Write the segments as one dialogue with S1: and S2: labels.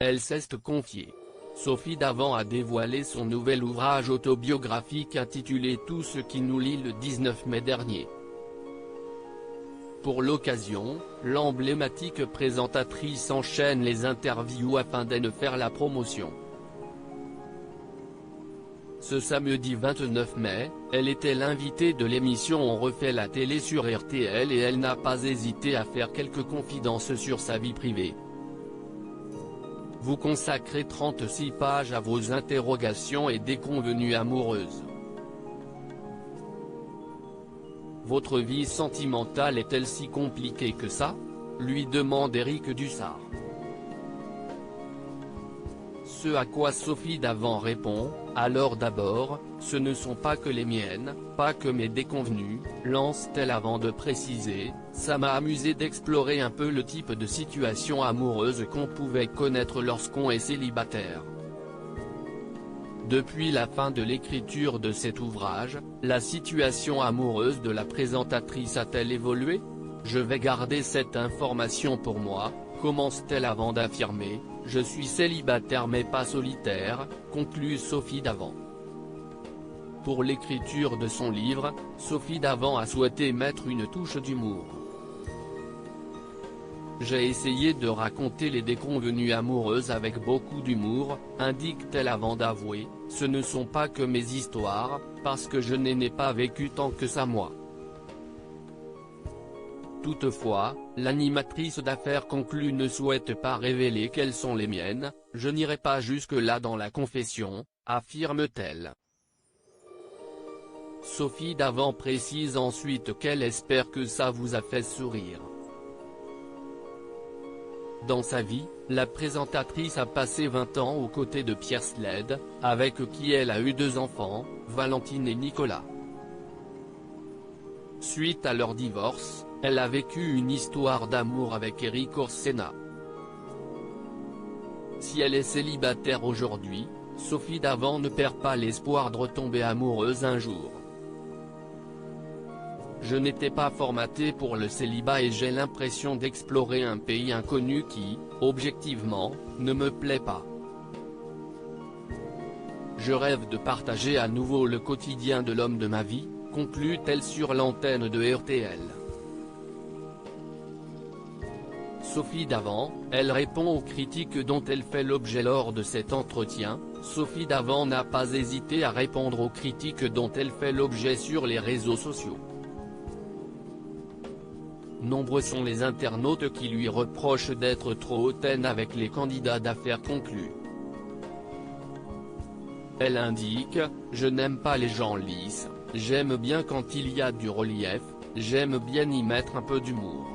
S1: elle s'est confiée. Sophie Davant a dévoilé son nouvel ouvrage autobiographique intitulé Tout ce qui nous lie le 19 mai dernier. Pour l'occasion, l'emblématique présentatrice enchaîne les interviews afin d'en faire la promotion. Ce samedi 29 mai, elle était l'invitée de l'émission On refait la télé sur RTL et elle n'a pas hésité à faire quelques confidences sur sa vie privée. Vous consacrez 36 pages à vos interrogations et déconvenues amoureuses. Votre vie sentimentale est-elle si compliquée que ça ? Lui demande Éric Dussart. Ce à quoi Sophie Davant répond, alors d'abord, ce ne sont pas que les miennes, pas que mes déconvenues, lance-t-elle avant de préciser, ça m'a amusé d'explorer un peu le type de situation amoureuse qu'on pouvait connaître lorsqu'on est célibataire. Depuis la fin de l'écriture de cet ouvrage, la situation amoureuse de la présentatrice a-t-elle évolué ? Je vais garder cette information pour moi, commence-t-elle avant d'affirmer, je suis célibataire mais pas solitaire, conclut Sophie Davant. Pour l'écriture de son livre, Sophie Davant a souhaité mettre une touche d'humour. J'ai essayé de raconter les déconvenues amoureuses avec beaucoup d'humour, indique-t-elle avant d'avouer, ce ne sont pas que mes histoires, parce que je n'en ai pas vécu tant que ça moi. Toutefois, l'animatrice d'affaires conclut ne souhaite pas révéler quelles sont les miennes, je n'irai pas jusque-là dans la confession, affirme-t-elle. Sophie Davant précise ensuite qu'elle espère que ça vous a fait sourire. Dans sa vie, la présentatrice a passé 20 ans aux côtés de Pierre Sled, avec qui elle a eu 2 enfants, Valentine et Nicolas. Suite à leur divorce, elle a vécu une histoire d'amour avec Éric Orsena. Si elle est célibataire aujourd'hui, Sophie Davant ne perd pas l'espoir de retomber amoureuse un jour. Je n'étais pas formatée pour le célibat et j'ai l'impression d'explorer un pays inconnu qui, objectivement, ne me plaît pas. Je rêve de partager à nouveau le quotidien de l'homme de ma vie, conclut-elle sur l'antenne de RTL. Sophie Davant, elle répond aux critiques dont elle fait l'objet lors de cet entretien. Sophie Davant n'a pas hésité à répondre aux critiques dont elle fait l'objet sur les réseaux sociaux. Nombreux sont les internautes qui lui reprochent d'être trop hautaine avec les candidats d'affaires conclus. Elle indique, je n'aime pas les gens lisses, j'aime bien quand il y a du relief, j'aime bien y mettre un peu d'humour.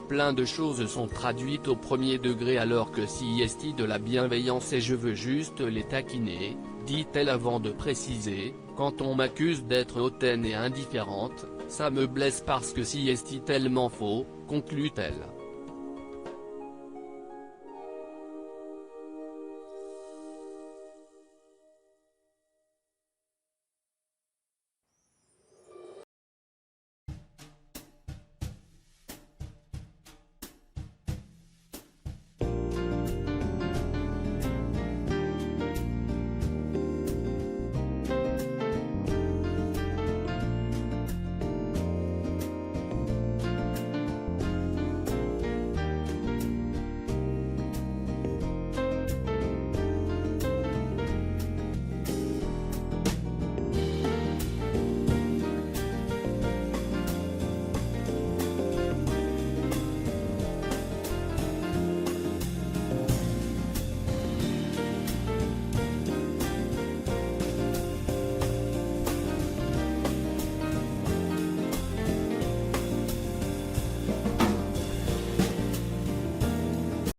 S1: Plein de choses sont traduites au premier degré alors que si est de la bienveillance et je veux juste les taquiner, dit-elle avant de préciser, quand on m'accuse d'être hautaine et indifférente, ça me blesse parce que si est tellement faux, conclut-elle.